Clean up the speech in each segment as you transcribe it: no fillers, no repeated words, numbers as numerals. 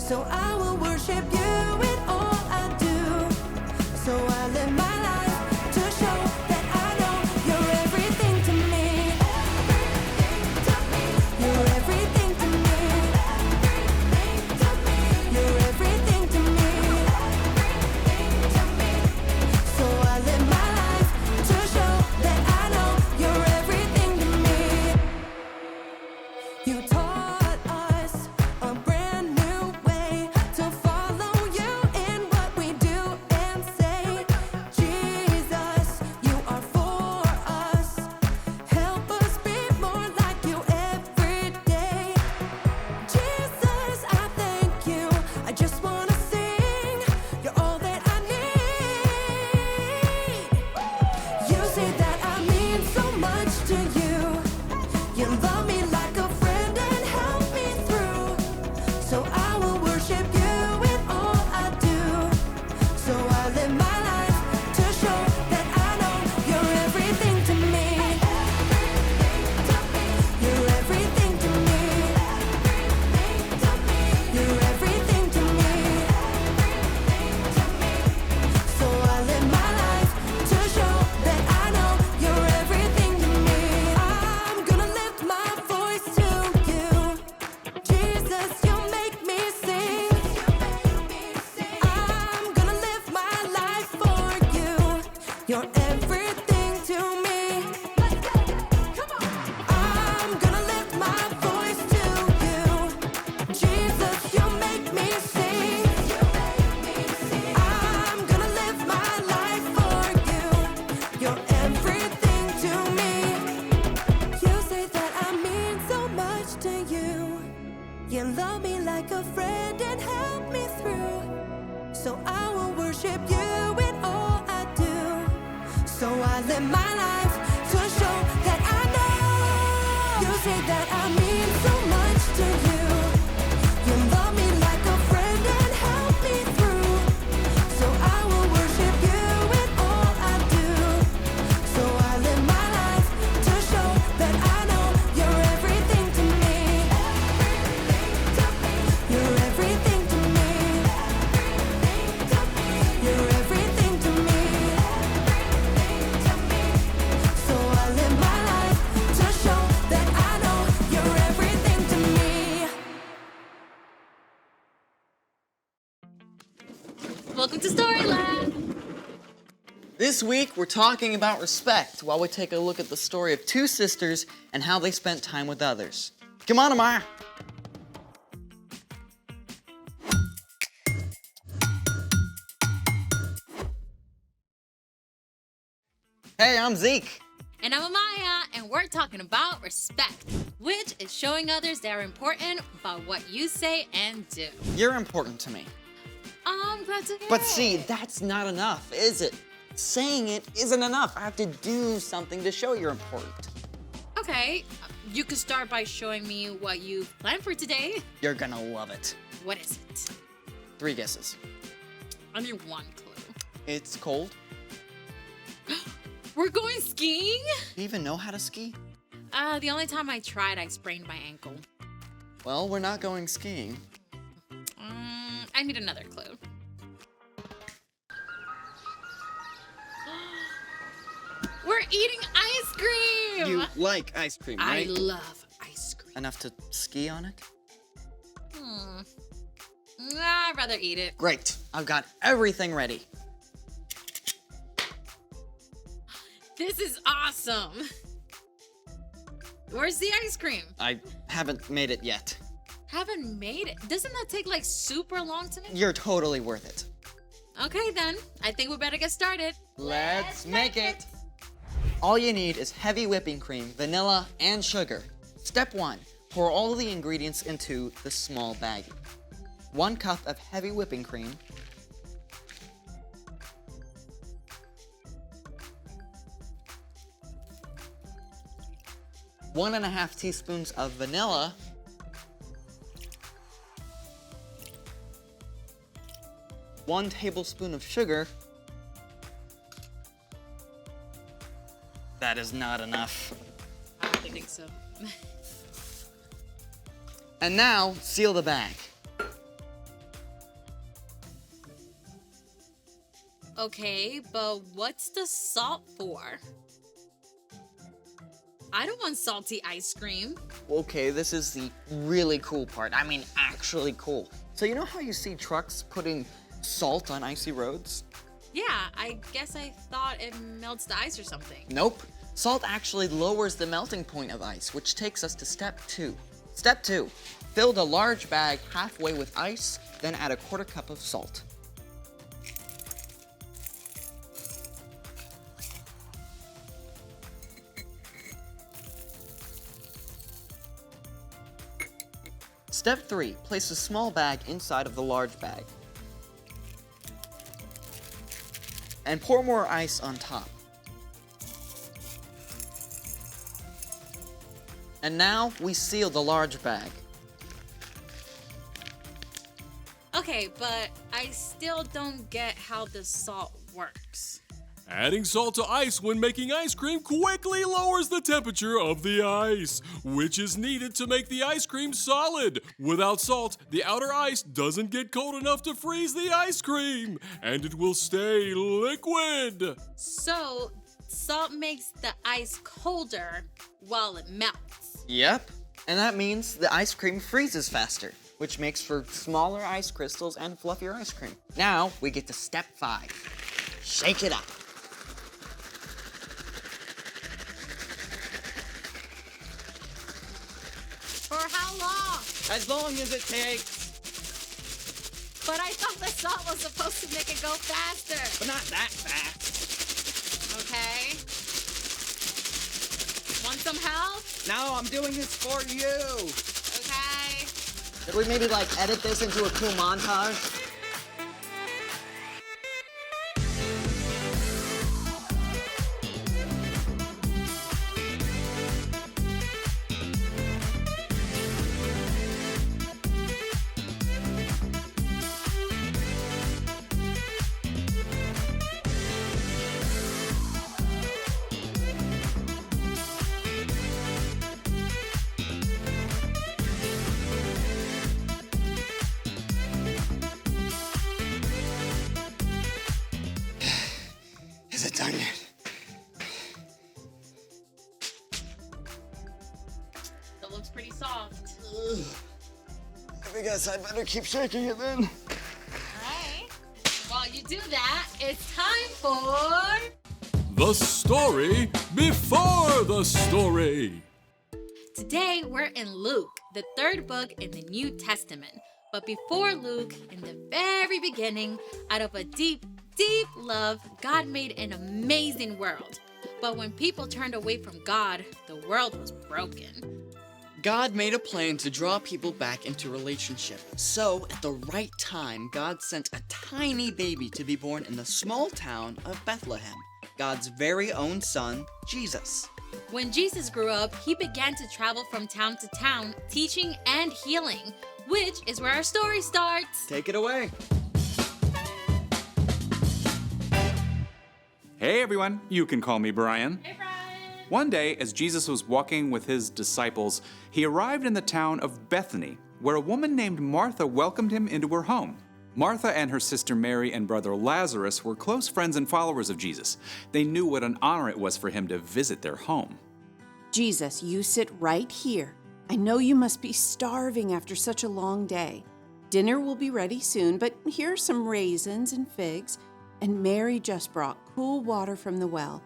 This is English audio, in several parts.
So I will worship you in all I do. So I live my life to show that I know you're everything to me. You're everything to me. You're everything to me. So I live my life to show that I know you're everything to me. You taught us a brand new way to follow you in what we do and say. Jesus, you are for us. Help us be more like you every day. Jesus, I thank you. I just want to sing. You're all that I need. You say that I mean so much to you. You love me like a friend and help me through. So I will worship you in all I do. So I live my life to show that I know you're everything to me. You're everything to me. You're everything to me. So I live my life to show that I know you're everything to me. I'm gonna lift my voice to you. Jesus, you make me sing. I'm gonna live my life for you. You're everything to me. I'm gonna lift my voice to you. Jesus, you make me sing. I'm gonna live my life for you. You're everything to me. You say that I mean so much to you. You love me like a friend and help me through. So I will worship you in all I do. So I live my life to show that I know. You say that I mean so much to you. You love me like a friend and help me through. So I will worship you in all I do. So I live my life to show that I know you're everything to me. You're everything to me. You're everything to me. So I live my life to show that I know you're everything to me. Welcome to Storyland. This week, we're talking about respect while we take a look at the story of two sisters and how they spent time with others. Come on, Amaya. Hey, I'm Zeke. And I'm Amaya, and we're talking about respect, which is showing others they're important by what you say and do. You're important to me. I'm glad to hear But it. see, that's not enough, is it? Saying it isn't enough. I have to do something to show you're important. Okay, you could start by showing me what you planned for today. You're gonna love it. What is it? 3 guesses. I need one clue. It's cold. We're going skiing? Do you even know how to ski? The only time I tried, I sprained my ankle. Well, we're not going skiing. I need another clue. We're eating ice cream! You like ice cream, I right? love ice cream. Enough to ski on it? I'd rather eat it. Great. I've got everything ready. This is awesome. Where's the ice cream? I haven't made it yet. Haven't made it. Doesn't that take like super long to make? You're totally worth it. Okay then, I think we better get started. Let's make it! All you need is heavy whipping cream, vanilla, and sugar. Step 1. Pour all the ingredients into the small baggie. 1 cup of heavy whipping cream. 1.5 teaspoons of vanilla. 1 tablespoon of sugar. That is not enough. I don't think so. And now, seal the bag. Okay, but what's the salt for? I don't want salty ice cream. Okay, this is the really cool part. I mean, actually cool. So you know how you see trucks putting salt on icy roads? Yeah, I guess I thought it melts the ice or something. Nope. Salt actually lowers the melting point of ice, which takes us to step 2. Step 2, fill the large bag halfway with ice, then add a 1/4 cup of salt. Step 3, place a small bag inside of the large bag. And pour more ice on top. And now we seal the large bag. Okay, but I still don't get how the salt works. Adding salt to ice when making ice cream quickly lowers the temperature of the ice, which is needed to make the ice cream solid. Without salt, the outer ice doesn't get cold enough to freeze the ice cream, and it will stay liquid. So, salt makes the ice colder while it melts. Yep. And that means the ice cream freezes faster, which makes for smaller ice crystals and fluffier ice cream. Now we get to step 5. Shake it up. For how long? As long as it takes. But I thought the salt was supposed to make it go faster. But not that fast. Okay. Want some help? No, I'm doing this for you. Okay. Could we maybe edit this into a cool montage? Is it done yet? That looks pretty soft. I guess I better keep shaking it then. Alright. While you do that, it's time for... The story before the story. Today, we're in Luke, the 3rd book in the New Testament. But before Luke, in the very beginning, out of a deep, deep love, God made an amazing world. But when people turned away from God, the world was broken. God made a plan to draw people back into relationship. So, at the right time, God sent a tiny baby to be born in the small town of Bethlehem. God's very own son, Jesus. When Jesus grew up, he began to travel from town to town, teaching and healing, which is where our story starts. Take it away. Hey everyone, you can call me Brian. Hey, Brian. One day, as Jesus was walking with his disciples, he arrived in the town of Bethany, where a woman named Martha welcomed him into her home. Martha and her sister Mary and brother Lazarus were close friends and followers of Jesus. They knew what an honor it was for him to visit their home. Jesus, you sit right here. I know you must be starving after such a long day. Dinner will be ready soon, but here are some raisins and figs, and Mary just brought cool water from the well.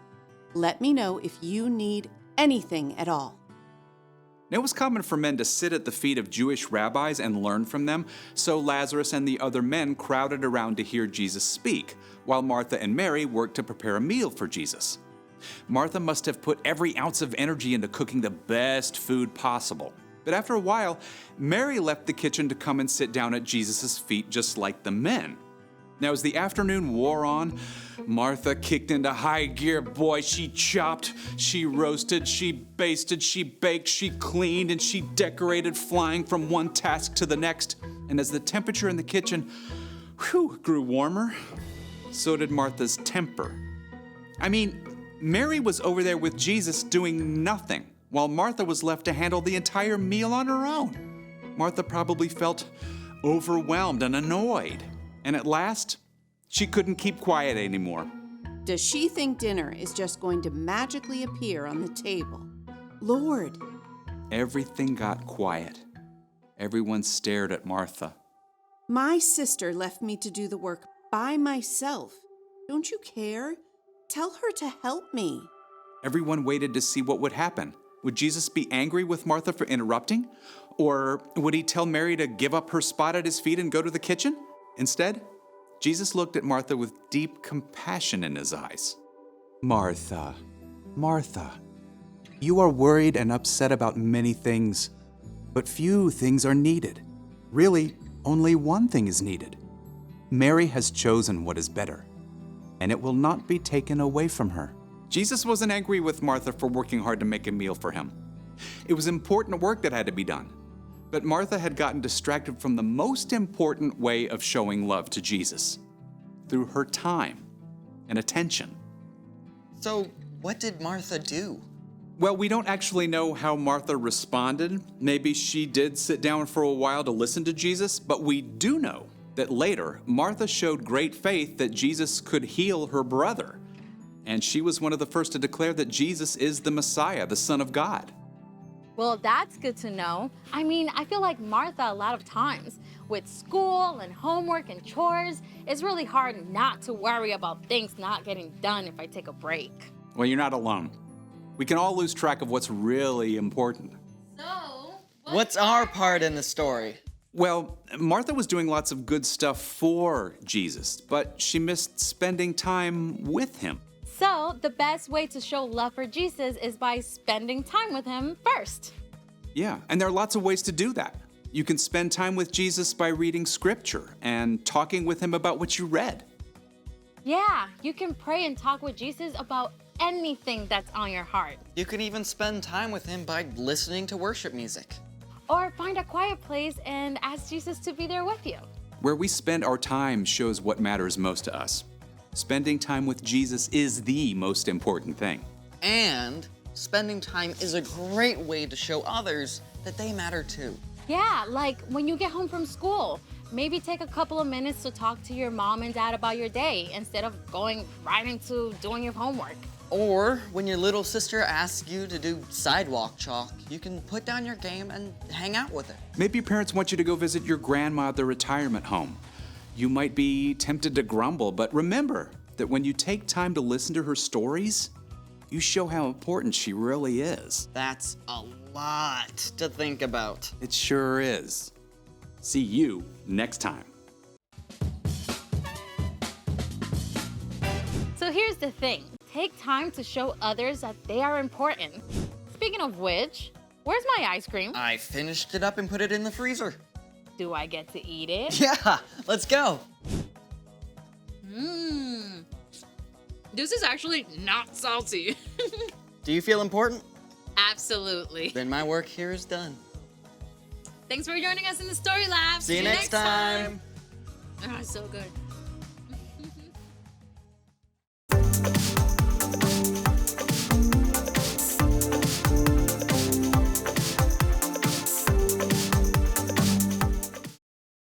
Let me know if you need anything at all. It was common for men to sit at the feet of Jewish rabbis and learn from them, so Lazarus and the other men crowded around to hear Jesus speak, while Martha and Mary worked to prepare a meal for Jesus. Martha must have put every ounce of energy into cooking the best food possible. But after a while, Mary left the kitchen to come and sit down at Jesus' feet just like the men. Now, as the afternoon wore on, Martha kicked into high gear. Boy, she chopped, she roasted, she basted, she baked, she cleaned, and she decorated, flying from one task to the next. And as the temperature in the kitchen, grew warmer, so did Martha's temper. I mean, Mary was over there with Jesus doing nothing, while Martha was left to handle the entire meal on her own. Martha probably felt overwhelmed and annoyed. And at last, She couldn't keep quiet anymore. Does she think dinner is just going to magically appear on the table? Lord, Everything got quiet. Everyone stared at Martha. my sister left me to do the work by myself. Don't you care? Tell her to help me. Everyone waited to see what would happen. Would Jesus be angry with Martha for interrupting? Or would he tell Mary to give up her spot at his feet and go to the kitchen? Instead, Jesus looked at Martha with deep compassion in his eyes. Martha, Martha, you are worried and upset about many things, but few things are needed. Really, only one thing is needed. Mary has chosen what is better, and it will not be taken away from her. Jesus wasn't angry with Martha for working hard to make a meal for him. It was important work that had to be done. But Martha had gotten distracted from the most important way of showing love to Jesus, through her time and attention. So, what did Martha do? Well, we don't actually know how Martha responded. Maybe she did sit down for a while to listen to Jesus, but we do know that later, Martha showed great faith that Jesus could heal her brother. And she was one of the first to declare that Jesus is the Messiah, the Son of God. Well, that's good to know. I mean, I feel like Martha a lot of times with school and homework and chores, it's really hard not to worry about things not getting done if I take a break. Well, you're not alone. We can all lose track of what's really important. So, What's our part in the story? Well, Martha was doing lots of good stuff for Jesus, but she missed spending time with him. So, the best way to show love for Jesus is by spending time with him first. Yeah, and there are lots of ways to do that. You can spend time with Jesus by reading scripture and talking with him about what you read. Yeah, you can pray and talk with Jesus about anything that's on your heart. You can even spend time with him by listening to worship music. Or find a quiet place and ask Jesus to be there with you. Where we spend our time shows what matters most to us. Spending time with Jesus is the most important thing. And spending time is a great way to show others that they matter too. Yeah, like when you get home from school, maybe take a couple of minutes to talk to your mom and dad about your day instead of going right into doing your homework. Or when your little sister asks you to do sidewalk chalk, you can put down your game and hang out with her. Maybe your parents want you to go visit your grandma at the retirement home. You might be tempted to grumble, but remember that when you take time to listen to her stories, you show how important she really is. That's a lot to think about. It sure is. See you next time. So here's the thing. Take time to show others that they are important. Speaking of which, where's my ice cream? I finished it up and put it in the freezer. Do I get to eat it? Yeah, let's go. This is actually not salty. Do you feel important? Absolutely. Then my work here is done. Thanks for joining us in the Story Lab. See you next time. Oh, so good.